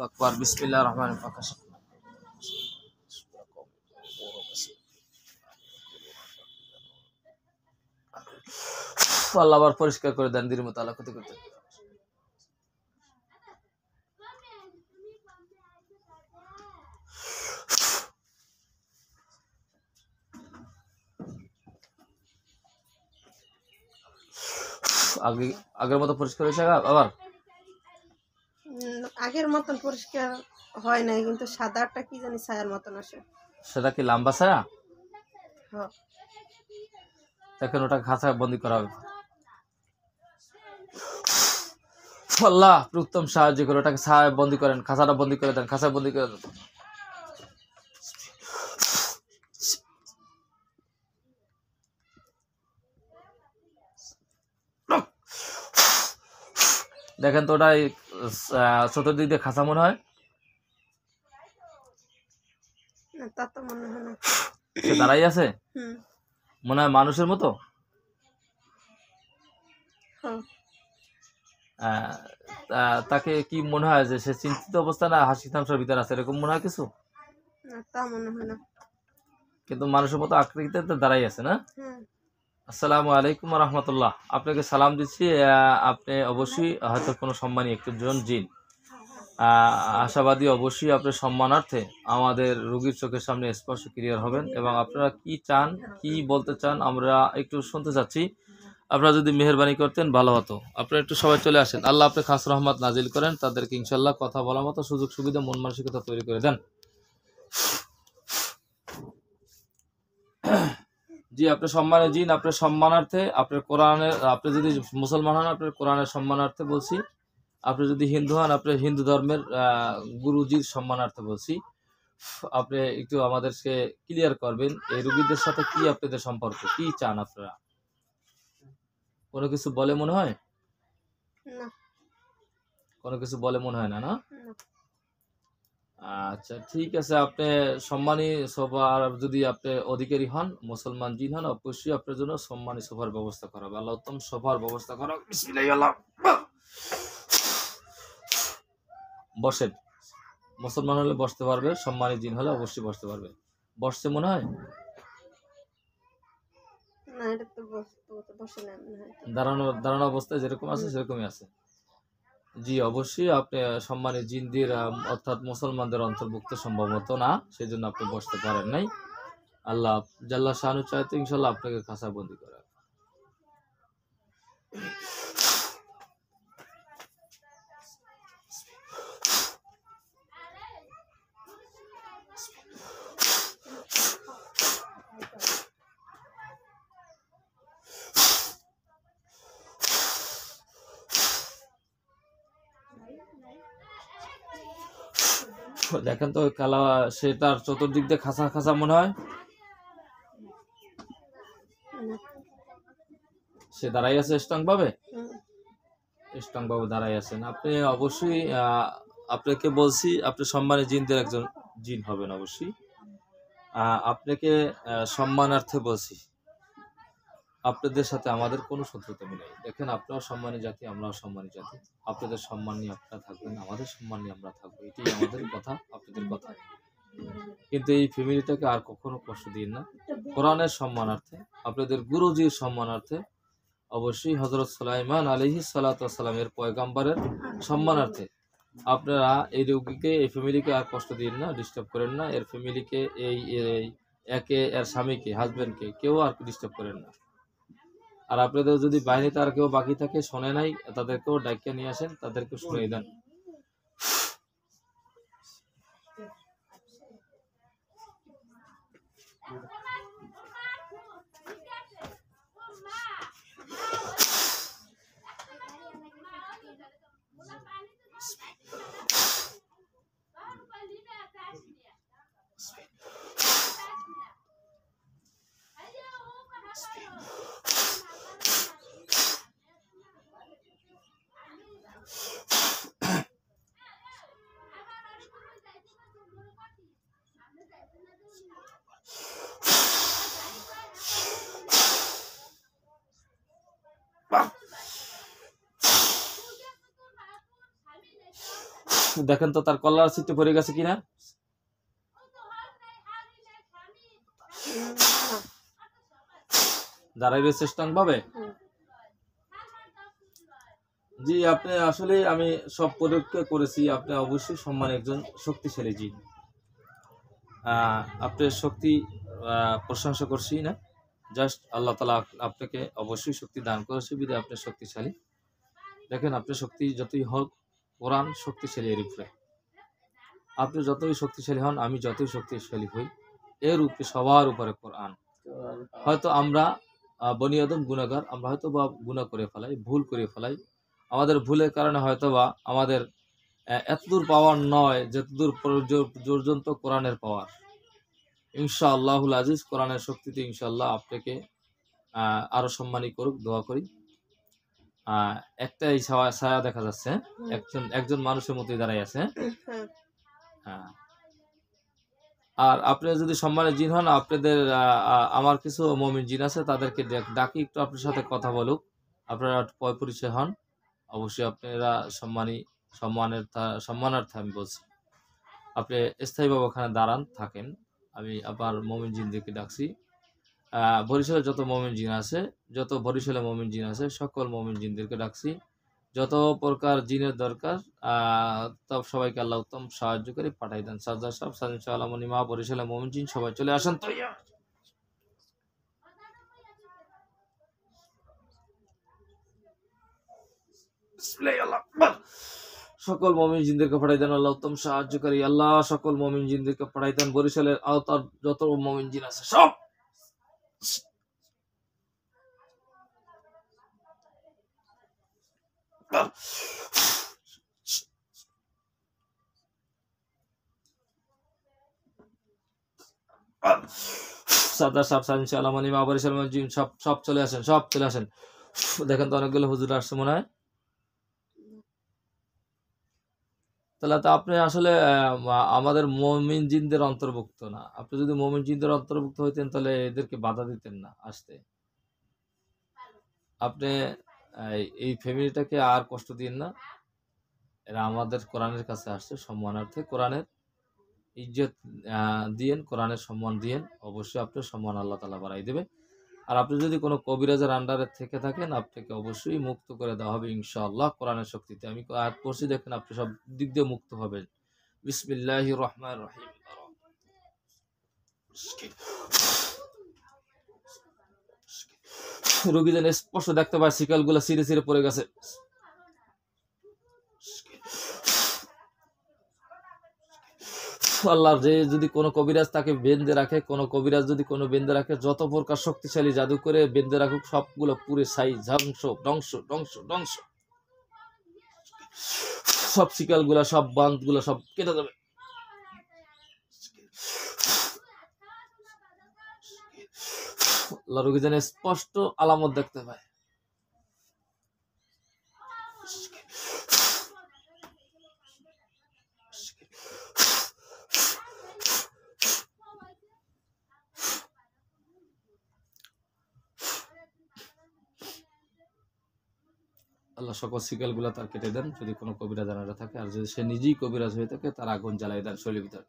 আকবার বিসমিল্লাহির রহমানির রহিম। আল্লাহ আবার পরিষ্কার করে দেন দিনের মতো আল্লাহ ক্ষতি করতে। আগের মতো পরিষ্কার হয়েছে আবার? আগের মতন পরিষ্কার হয় নাই, কিন্তু সাদাটা কি জানি ছায়ার মতন আসে। সেটা কি লম্বা ছায়া? হ্যাঁ। দেখেন ওটা খাঁচায় বন্দি করা হবে। আল্লাহ উত্তম সাহায্য করে ওটাকে ছায়ায় বন্দি করেন, খাঁচাটা বন্দি করে দেন, খাঁচায় বন্দি করে দেন। দেখেন তো ওটা চতুর্দিক দিয়ে খাঁচা মনে হয়। তা তো মনে হয় না। সে দাঁড়াই আছে, মনে হয় মানুষের মতো। তাকে কি মনে হয় যে সে চিন্তিত অবস্থা না হাসি তামাশার ভিতরে আছে, এরকম মনে হয় কিছু? তা মনে হয় না, কিন্তু মানুষের মতো আকৃতিতে দাঁড়াই আছে না? আসসালামু আলাইকুম রহমতুল্লাহ। আপনাকে সালাম দিচ্ছি। আপনি অবশ্যই হয়তো কোনো সম্মানী একজন জিন। আশাবাদী অবশ্যই আপনার সম্মানার্থে আমাদের রোগীর চোখের সামনে স্পর্শ ক্লিয়ার হবেন এবং আপনারা কি চান, কি বলতে চান আমরা একটু শুনতে চাচ্ছি। আপনারা যদি মেহেরবানি করতেন ভালো হতো। আপনারা একটু সবাই চলে আসেন। আল্লাহ আপনি খাস রহমত নাজিল করেন, তাদেরকে ইনশাল্লাহ কথা বলার মতো সুযোগ সুবিধা মন মানসিকতা তৈরি করে দেন। জি, আপনার সম্মানে জিন, আপনার সম্মানার্থে, আপনার কোরআনের, আপনি যদি মুসলমান হন আপনার কোরআনের সম্মানার্থে বলছি, আপনি যদি হিন্দু হন আপনার হিন্দু ধর্মের গুরুজির সম্মানার্থে বলছি। আপনি একটু আমাদেরকে ক্লিয়ার করবেন এই রোগীদের সাথে কি আপনাদের সম্পর্ক, কি চান আপনারা? কোনো কিছু বলে মনে হয় না, কোনো কিছু বলে মনে হয় না, না? আচ্ছা ঠিক আছে। আপনি সম্মানী সবার যদি আপনি অধিকারী হন, মুসলমান জিন হন, অবশ্যই আপনার জন্য সম্মানী সোফার ব্যবস্থা করা হবে। আল্লাহ উত্তম সোফার ব্যবস্থা করা। বিসমিল্লাহ আল্লাহ। বসেন। মুসলমান হলে বসতে পারবে, সম্মানী জিন হলে অবশ্যই বসতে পারবে। বসছে মনে হয়? না, এটা তো বসে না মনে হয়। দাঁড়ানো অবস্থায় যেরকম আছে সেরকমই আছে। জি অবশ্যই আপনি সম্মানী জিনদের অর্থাৎ মুসলমানদের অন্তর্ভুক্ত সম্ভবত না, সেই জন্য আপনি বসতে পারেন নাই। আল্লাহ জাল্লা শানু চাইতে ইনশাল্লাহ আপনাকে খাঁচা বন্দি করে। দেখেন তো কালা, সেটার চতুর্দিক দিয়ে খাঁচা খাঁচা মনে হয়। সে দাঁড়াই আছে স্ট্রং ভাবে, স্ট্রং ভাবে দাঁড়াই আছেন। আপনি অবশ্যই আপনাকে বলছি আপনি সম্মানী জিনদের একজন জিন হবেন অবশ্যই। আপনাকে সম্মানার্থে বলছি, আপনাদের সাথে আমাদের কোনো শত্রুতা নেই। দেখেন আপনারাও সম্মানী জাতি, আমরাও সম্মানী জাতি। আপনাদের সম্মান নিয়ে আপনারা থাকবেন, আমাদের সম্মান নিয়ে আমরা থাকবো, এটাই আমাদের কথা, আপনাদের কথা। কিন্তু এই ফ্যামিলিটাকে আর কখনো কষ্ট দিন না। কোরআনের সম্মানার্থে, আপনাদের গুরুজির সম্মানার্থে, অবশ্যই হযরত সুলাইমান আলাইহিস সালাতু ওয়াস সালামের পয়গাম্বরের সম্মানার্থে আপনারা এই রোগীকে, এই ফ্যামিলিকে আর কষ্ট দিন না, ডিস্টার্ব করেন না। এর ফ্যামিলিকে, একে এর স্বামীকে, হাজবেন্ডকে কেউ আর ডিস্টার্ব করেন না। আর আপনাদের যদি বাহিনীতে আর কেউ বাকি থাকে শোনে নাই, তাদেরকেও ডাকিয়ে নিয়ে আসেন, তাদেরকে শুনিয়ে দেন। দেখেন তো তার কলার সিটে পড়ে গেছে কিনা। না। দাঁড়াই রয়েছে স্ট্রং ভাবে। হুম। জি, আপনি আসলে আমি সব পরীক্ষা করেছি, আপনি অবশ্যই সম্মান একজন শক্তিশালী জিন। আপনার শক্তি প্রশংসা করছি না, জাস্ট আল্লাহ তাআলা আপনাকে অবশ্যই শক্তি দান করেছে বিধায় আপনি শক্তিশালী। দেখেন আপনার শক্তি যতই হোক, কোরআন শক্তিশালী এর উপরে। আপনি যতই শক্তিশালী হন, আমি যতই শক্তিশালী হই, এর উপরে সবার উপরে কোরআন। হয়তো আমরা বনি আদম গুনাহগার, আমরা হয়তো বা গুনাহ করে ফেলাই, ভুল করে ফেলাই। আমাদের ভুলের কারণে হয়তো বা আমাদের এতদূর পাওয়ার নয় যতদূর পর্যন্ত কোরআনের পাওয়ার। ইনশাআল্লাহুল আজিজ, কোরআনের শক্তিতে ইনশাআল্লাহ আপনাকে আরো সম্মানী করুক, দোয়া করি। একটাই ছায়া দেখা যাচ্ছে, হুম। একজন মানুষের মতোই দাঁড়াই আছে। হ্যাঁ। হ্যাঁ। আর আপনি যদি সম্মানের জিন হন, আপনাদের আমার কিছু মুমিন জিন আছে, তাদেরকে ডাকি একটু আপনার সাথে কথা বলুক, আপনারা পরিচয় হন। অবশ্যই আপনারা সম্মানার্থে আমি বলছি, আপনি স্থায়ীভাবে ওখানে দাঁড়ান থাকেন। আমি আবার মুমিন জিনদেরকে ডাকছি। বরিশালে যত মুমিন জিন আছে, বরিশালে মুমিন জিন আছে, সকল মুমিন জিনদেরকে ডাকছি। যত প্রকার জিনের দরকার তব সবাইকে আল্লাহ উত্তম সাহায্য করে পাঠাই দেন। সাজ্জাদ সাহেব, সাজিদ শাহ আলমনি মা, বরিশালে মুমিন জিন সবাই চলে আসেন তো। সকল মুমিন জিনদেরকে পাঠাই দেন আল্লাহ উত্তম সাহায্যকারী। আল্লাহ সকল মুমিন জিনদেরকে পাঠাই দেন। বরিশালের আওতার যত মুমিন জিন আছে সব সাদা সাহেব, সাজিদ শাহ আলমনি মা, বরিশাল মুমিন জিন সব চলে আসেন, সব চলে আসেন। দেখেন তো অনেকগুলো হুজুর আসছে মনে হয়। তাহলে তো আপনি আসলে আমাদের মুমিন জিনদের অন্তর্ভুক্ত না। আপনি যদি মুমিন জিনদের অন্তর্ভুক্ত হইতেন তাহলে এদেরকে বাধা দিতেন না আসতে। আপনি এই ফ্যামিলিটাকে আর কষ্ট দিন না। এরা আমাদের কোরআনের কাছে আসছে সম্মানার্থে। কোরআনের ইজ্জত দিয়েন, কোরআনের সম্মান দিয়েন। অবশ্যই আপনার সম্মান আল্লাহ তাআলা বাড়াই দেবে। আর আপনি যদি কোনো কবিরাজের আন্ডারে থেকে থাকেন, আপনাকে অবশ্যই মুক্ত করে দেওয়া হবে ইনশাআল্লাহ কোরআনের শক্তিতে। আমি আয়াত পড়ছি, দেখেন আপনি সব দিক দিয়ে মুক্ত হবেন। বিসমিল্লাহির রহমানির রহিম। রোগী যেন স্পষ্ট দেখতে পায় শিকলগুলো ছিঁড়ে ছিঁড়ে পড়ে গেছে। আল্লাহর যে যদি কোনো কবিরাজ তাকে বেঁধে রাখে, কোনো কবিরাজ যদি কোনো বেঁধে রাখে, যত প্রকার শক্তিশালী জাদু করে বেঁধে রাখুক, সবগুলো পুরে ছাই, ধ্বংস, ধ্বংস, ধ্বংস, ধ্বংস। সব শিকলগুলা, সব বাঁধগুলা সব কেটে যাবে। আল্লাহ রোগী যেন স্পষ্ট আলামত দেখতে পায়। আল্লাহ সকল শিকল গুলা তার কেটে দেন যদি কোনো কবিরাজ জানারা থাকে, আর যদি সে নিজেই কবিরাজ হয়ে থাকে তার আগুন জ্বালাই দেন শরীরের ভিতরে।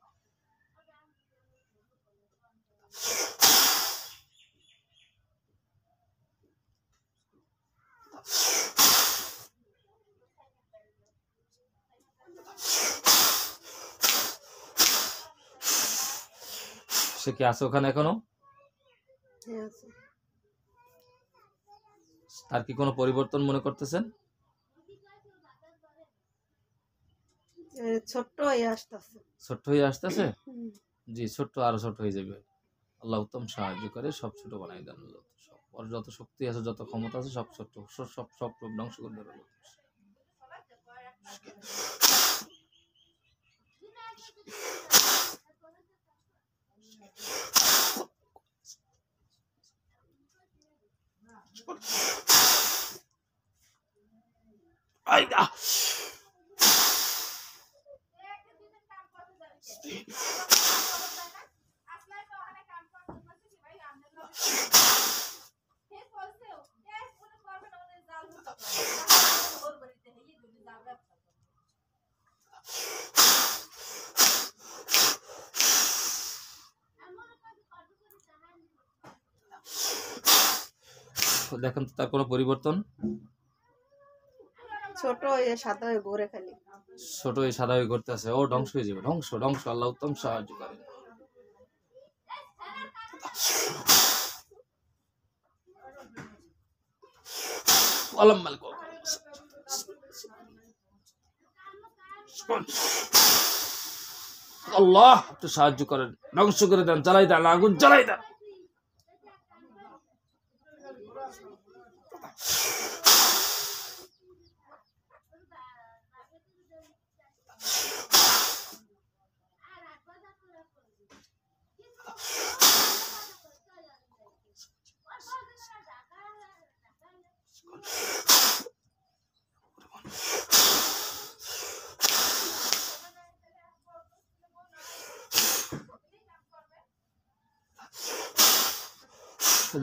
সে কি আছে ওখানে এখনো? হ্যাঁ, আছে। তার কি কোনো পরিবর্তন মনে করতেছেন? ছোট্ট হয়ে আসতেছে। ছোট্ট হয়ে আসতেছে? জি, ছোট্ট আরো ছোট হয়ে যাবে। আল্লাহ উত্তম সাহায্য করে সব ছোট বানাই দেন। আল্লাহ সব ওর যত শক্তি আছে, যত ক্ষমতা আছে, সব ছোট্ট সব সব ধ্বংস করে দেন। আইদা দেখেন তো তার কোনো পরিবর্তন? ছোট হয়ে সাদা হয়ে ঘুরে খালি। ছোট এই সাদা হয়ে করতে আছে, ও ধ্বংস হয়ে যাবে, ধ্বংস ধ্বংস। আল্লাহ উত্তম সাহায্য করেন। আল্লাহ মালিক আল্লাহ একটু সাহায্য করেন, ধ্বংস করে দেন, জ্বালাই দেন, আগুন জ্বালাই দেন।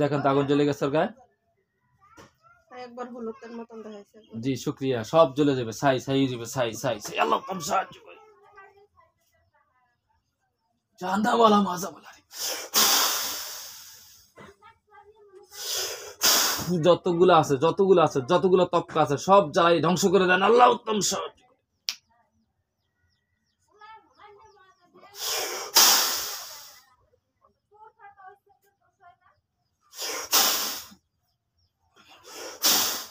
দেখেন তো আগুন জ্বলে গেছে ওর গায়ে। একবার হলুদের মতন দেখাইছে। জি শুক্রিয়া, সব জ্বলে যাবে, ছাই ছাই হয়ে যাবে, ছাই ছাই ছাই। আল্লাহ কম সাহায্য করে। জাহান্নামওয়ালা মাযাওয়ালা যতগুলো আছে, যতগুলো আছে, যতগুলো তবকা আছে সব জ্বালাই ধ্বংস করে দেন। আল্লাহ উত্তম সাহায্য।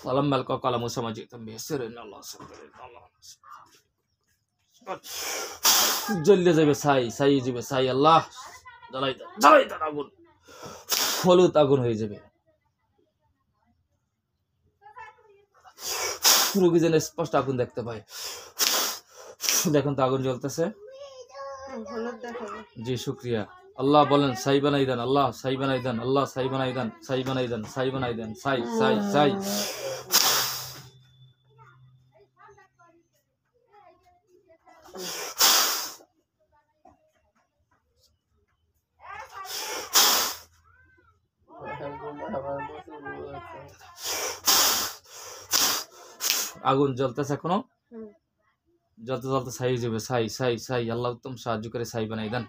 فلما ألقى قال موسى ما جئتم به السر إن الله سبحانه জ্বলে যাবে, ছাই ছাই যাবে, ছাই। আল্লাহ জ্বালাই দেন, জ্বালাই দেন, আগুন হলুদ আগুন হয়ে যাবে। রোগী যেন স্পষ্ট আগুন দেখতে পায়। দেখুন তো আগুন জ্বলতেছে। হলুদ দেখাবে। জি শুক্রিয়া। আল্লাহ বলেন ছাই বানাই দেন, আল্লাহ ছাই বানাই দেন, আল্লাহ ছাই বানাই দেন, ছাই বানাই দেন, ছাই বানাই দেন, ছাই ছাই ছাই। আগুন জ্বলতেছে এখনো, জ্বলতে জ্বলতে ছাই হয়ে যাবে, ছাই ছাই ছাই। আল্লাহ উত্তম সাহায্য করে ছাই বানাই দেন।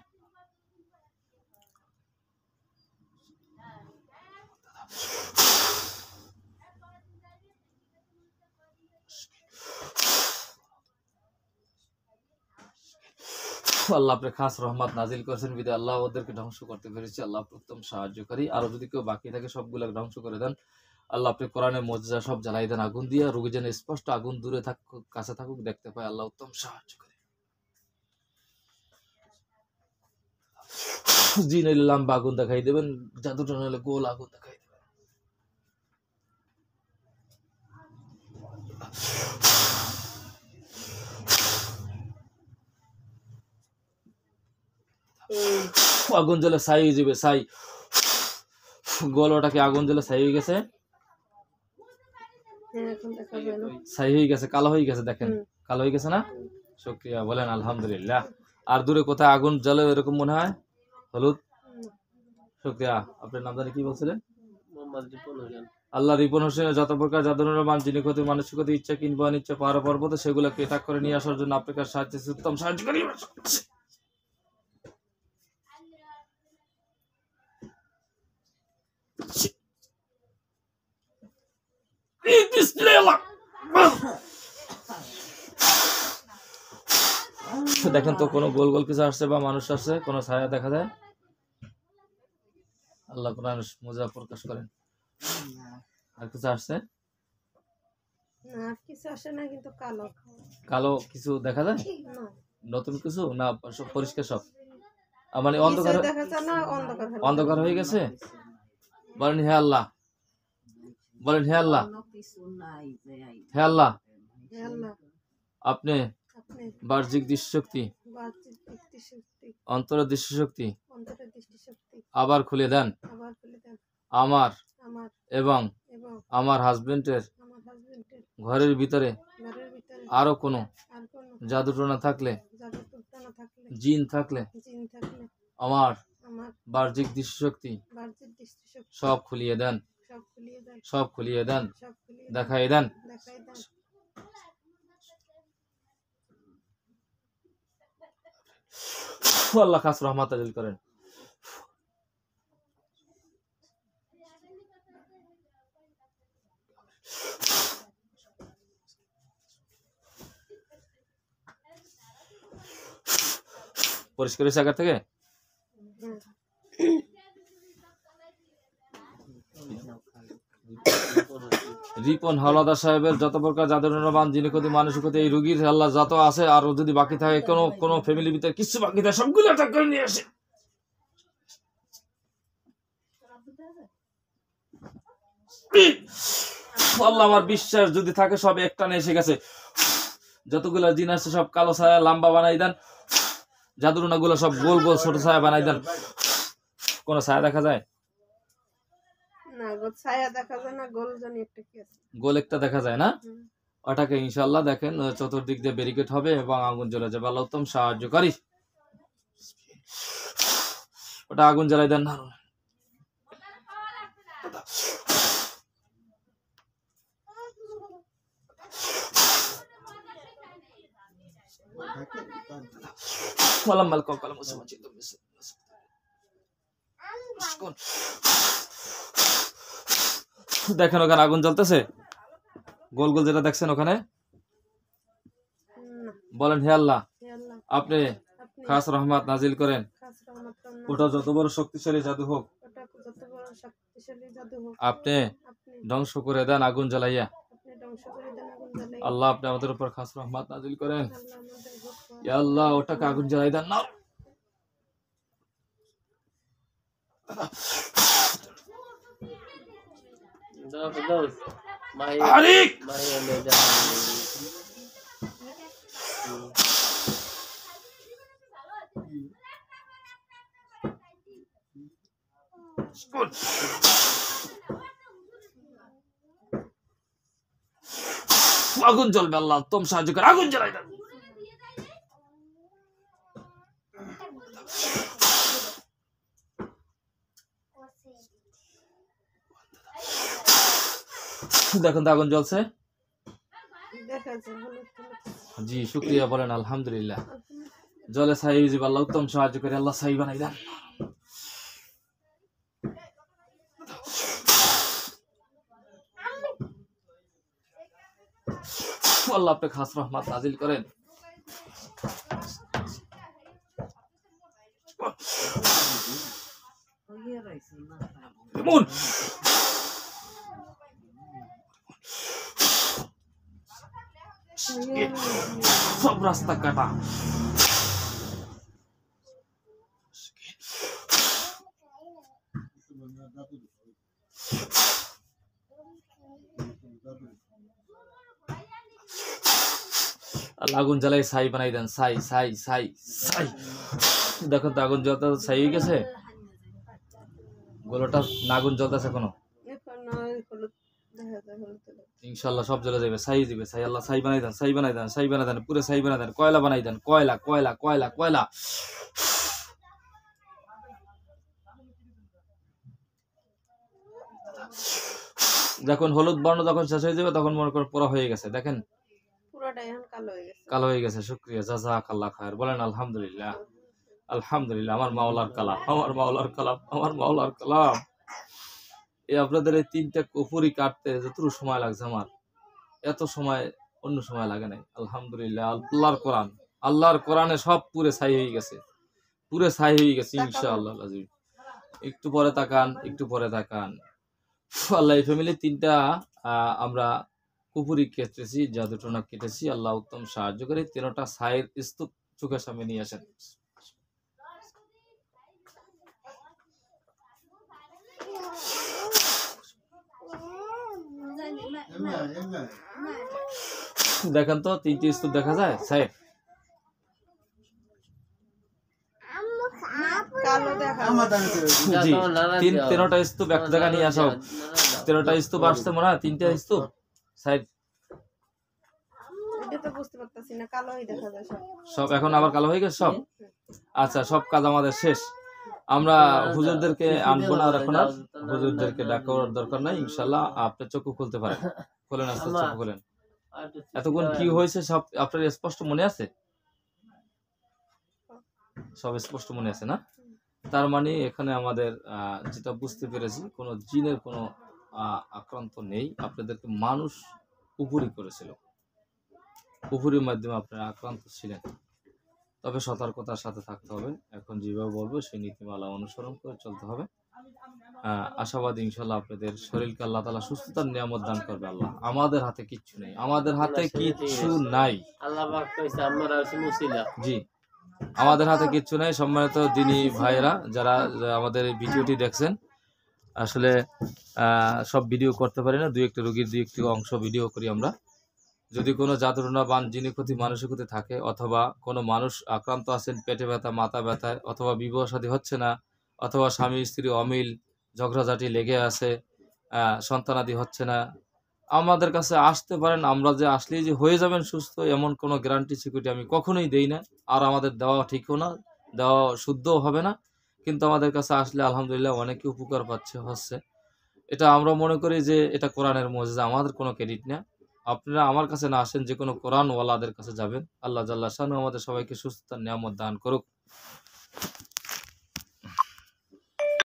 আল্লাহ আপনি খাস রহমত নাজিল করেছেন বিদে আল্লাহ ওদেরকে ধ্বংস করতে পেরেছি। আল্লাহ উত্তম সাহায্যকারী। আরো যদি কেউ বাকি থাকে সবগুলো ধ্বংস করে দেন। আল্লাহ আপনি কোরআনের মুজিজা সব জ্বালাই দেন আগুন দিয়ে। রোগী যেন স্পষ্ট আগুন দূরে থাকুক কাছে থাকুক দেখতে পায়। আল্লাহ উত্তম সাহায্যকারী। জি নইলে লম্বা আগুন দেখাই দেবেন, জাদুটা নইলে গোল আগুন দেখাই দেবেন। আগুন জ্বলে ছাই হয়ে যাবে, ছাই। গোলটাকে আগুন জ্বলে ছাই হয়ে গেছে, ছাই হয়ে গেছে, কালো হয়ে গেছে। দেখেন কালো হয়ে গেছে না? শুকরিয়া, বলেন আলহামদুলিল্লাহ। আর দূরে কোথায় আগুন জ্বলে এরকম মনে হয়? হলুদ। শুকরিয়া। আপনার নাম জানি কি বলছিলেন? আল্লাহ রিপন হোসেনের যত প্রকার জাদুর মান যিনি ক্ষতি মানসিকতা ইচ্ছা কিংবা অনিচ্ছা পাহাড় পর্বত সেগুলোকে এটাক করে নিয়ে আসার জন্য আপনার সাহায্য উত্তম সাহায্য করি। দেখেন তো কোনো গোল গোল কিছু আসছে বা মানুষ আসছে, কোনো ছায়া দেখা যায়? আল্লাহ কোরআন মুজিজা প্রকাশ করেন। আর কিছু আসছে? না কিছু আসে না, কিন্তু কালো কালো কিছু দেখা যায়? না। নতুন কিছু না সব পরিষ্কার সব? মানে অন্ধকার দেখা যায় না, অন্ধকার অন্ধকার হয়ে গেছে। বলেন হে আল্লাহ, বলেন হে আল্লাহ, হে আল্লাহ আপনি বাহ্যিক দৃষ্টিশক্তি, অন্তরের দৃষ্টিশক্তি আবার খুলে দেন আমার এবং আমার হাজবেন্ডের ঘরের ভিতরে। আরো কোনো জাদুটনা থাকলে, জিন থাকলে আমার বাহ্যিক দৃষ্টিশক্তি সব খুলিয়ে দেন, সব খুলিয়ে দেন, দেখাই দেন। আল্লাহ খাস রহমত নাযিল করেন। পরিষ্কার হয়েছে আগের থেকে? হুম। রিপন হাওলাদার সাহেবের যত প্রকার জাদুরবান যিনি ক্ষতি মানুষের ক্ষতি এই রুগীর আল্লাহ যত আছে আর যদি বাকি থাকে কোনো কোনো ফ্যামিলির ভিতরে কিছু বাকি থাকে সবগুলো অ্যাটাক করে নিয়ে আসে। আল্লাহ আমার বিশ্বাস যদি থাকে সব একটানে এসে গেছে। যতগুলা জিন আছে সব কালো ছায়া লম্বা বানাই দেন, জাদুরনা গুলো সব গোল গোল ছোট ছায়া বানাই দেন। কোন ছায়া দেখা যায়? না গো, ছায়া দেখা যায় না, গোল জানি একটা কি আছে। গোল একটা দেখা যায় না? হুম। ওটাকে ইনশাআল্লাহ দেখেন চতুর্দিক দিয়ে ব্যারিকেড হবে এবং আগুন জ্বলে যাবে। আল্লাহ উত্তম সাহায্যকারী। ওটা আগুন জ্বালাই দেন না। দেখেন ওখানে আগুন জ্বলতেছে, গোল গোল যেটা দেখছেন ওখানে। না, বলেন হে আল্লাহ হে আল্লাহ, আপনি আপনি খাস রহমত নাজিল করেন। খাস রহমত করুন। ওটা যত বড় শক্তিশালী জাদু হোক ওটা যত বড় শক্তিশালী জাদু হোক, আপনি আপনি ধ্বংস করে দেন আগুন জ্বালাইয়া। আপনি ধ্বংস করে দেন আগুন জ্বালিয়ে। আল্লাহ আপনি আমাদের উপর খাস রহমত নাজিল করেন। আল্লাহ আমাদের উপর ইয়া আল্লাহ ওটাকে আগুন জ্বালাই দেন না। আরিক আগুন জ্বলবে, আল্লাহ উত্তম সাহায্য করে আগুন জ্বালাই দেন। দেখুন তো আগুন জ্বলছে। দেখা যায় হলুদ হলুদ। জি শুক্রিয়া বলেন আলহামদুলিল্লাহ। জলে ছাই হয়ে আল্লাহ উত্তম সাহায্য করে আল্লাহ ছাই বানাই দেন। আল্লাহ আপনি খাস রহমত নাজিল করেন। সব রাস্তা কাটা। আগুন জ্বালাই ছাই বানাই দেন। ছাই ছাই ছাই ছাই। দেখুন তো আগুন জ্বলতে ছাই হয়ে গেছে। গোলাটা না আগুন জ্বলতেছে কোনো। এখন হলুদ দেখা যায়, হলুদ হলুদ। ইনশাআল্লাহ সব জ্বলে যাবে, ছাই দিবে। ছাই আল্লাহ ছাই বানাই দেন, ছাই বানাই দেন, ছাই বানাই দেন, পুরো ছাই বানাই দেন, কয়লা বানাই দেন, কয়লা কয়লা কয়লা কয়লা। যখন হলুদ বর্ণ যখন শেষ হয়ে যাবে তখন মনে করেন পোড়া হয়ে গেছে। দেখেন পুরোটাই এখন কালো হয়ে গেছে। কালো হয়ে গেছে। শুকরিয়া জাযাকাল্লাহ খায়ের। বলেন আলহামদুলিল্লাহ। আলহামদুলিল্লাহ আমার মাওলার কালাম, আমার মাওলার কালাম, আমার মাওলার কালাম। এই আপনাদের এই তিনটা কুফরি কাটতে যতটুকু সময় লাগছে আমার, এত সময় অন্য সময় লাগে নাই। আলহামদুলিল্লাহ আল্লাহর কোরআন, আল্লাহর কোরআনে সব পুরে ছাই হয়ে গেছে, পুরে ছাই হয়ে গেছে ইনশাআল্লাহ আজিম। একটু পরে তাকান, একটু পরে তাকান। আল্লাহ এই ফ্যামিলি তিনটা আমরা কুপুরি কেটেছি, জাদুটনা কেটেছি। আল্লাহ উত্তম সাহায্য করে। তিনটা ছাইয়ের স্তূপ চোখের সামনে নিয়ে আসেন। দেখেন তো তিনটি স্তূপ দেখা যায় ছাইয়ের। কালো দেখা জি তেরোটা স্তূপ এক জায়গা নিয়ে আসো। তেরোটা স্তূপ আসছে মনে হয়, তিনটা স্তূপ সাইড। এটা তো বুঝতে পারতাছি না, কালোই দেখা যায় সব। সব এখন আবার কালো হয়ে গেছে সব। আচ্ছা সব কাজ আমাদের শেষ। আমরা হুজুরদেরকে আনবো না এখন আর, হুজুরদেরকে ডাকার দরকার নাই। ইনশাআল্লাহ আপনি চক্ষু খুলতে পারেন। খোলেন আস্তে চক্ষু খোলেন। এতক্ষণ কি হয়েছে সব আপনার স্পষ্ট মনে আছে? সব স্পষ্ট মনে আছে না? তার মানে এখানে আমাদের যেটা বুঝতে পেরেছি কোনো জিনের কোনো আক্রান্ত নেই। আপনাদেরকে মানুষ উপরি করেছিল, উপরির মাধ্যমে আপনারা আক্রান্ত ছিলেন। তবে সতর্কতার সাথে থাকতে হবে। এখন যেভাবে বলবো সেই নীতিমালা অনুসরণ করে চলতে হবে। আশাবাদী ইনশাল্লাহ আপনাদের শরীরকে আল্লাহ তাআলা সুস্থতার নিয়ামত দান করবে। আল্লাহ, আমাদের হাতে কিচ্ছু নেই, আমাদের হাতে কিচ্ছু নাই। আল্লাহ পাক কইছে আমরা হচ্ছে মুসিলা। জি, আমাদের হাতে কিচ্ছু নাই। সম্মানিত দিনী ভাইয়েরা যারা আমাদের এই ভিডিওটি দেখছেন, আসলে সব ভিডিও করতে পারি না, দুই একটা রোগীর দুই একটি অংশ ভিডিও করি আমরা। যদি কোনো জাদুটনা বান জিনি ক্ষতি মানসিক ক্ষতি থাকে, অথবা কোনো মানুষ আক্রান্ত আছেন পেটে ব্যথা মাথা ব্যথায়, অথবা বিবাহ শাদী হচ্ছে না, অথবা স্বামী স্ত্রী অমিল ঝগড়াঝাটি লেগে আছে, সন্তানাদি হচ্ছে না, আমাদের কাছে আসতে পারেন। আমরা যে আসলেই যে হয়ে যাবেন সুস্থ এমন কোনো গ্যারান্টি সিকিউরিটি আমি কখনোই দেই না, আর আমাদের দেওয়া ঠিকও না, দেওয়া শুদ্ধও হবে না। কিন্তু আমাদের কাছে আসলে আলহামদুলিল্লাহ অনেকে উপকার হচ্ছে। এটা আমরা মনে করি যে এটা কোরআনের মুজিজা, আমাদের কোনো ক্রেডিট না। আপনারা আমার কাছে না আসেন, যে কোনো কোরআনওয়ালাদের কাছে যাবেন। আল্লাহ জাল্লা শানু আমাদের সবাইকে সুস্থতার নিয়ামত দান করুক।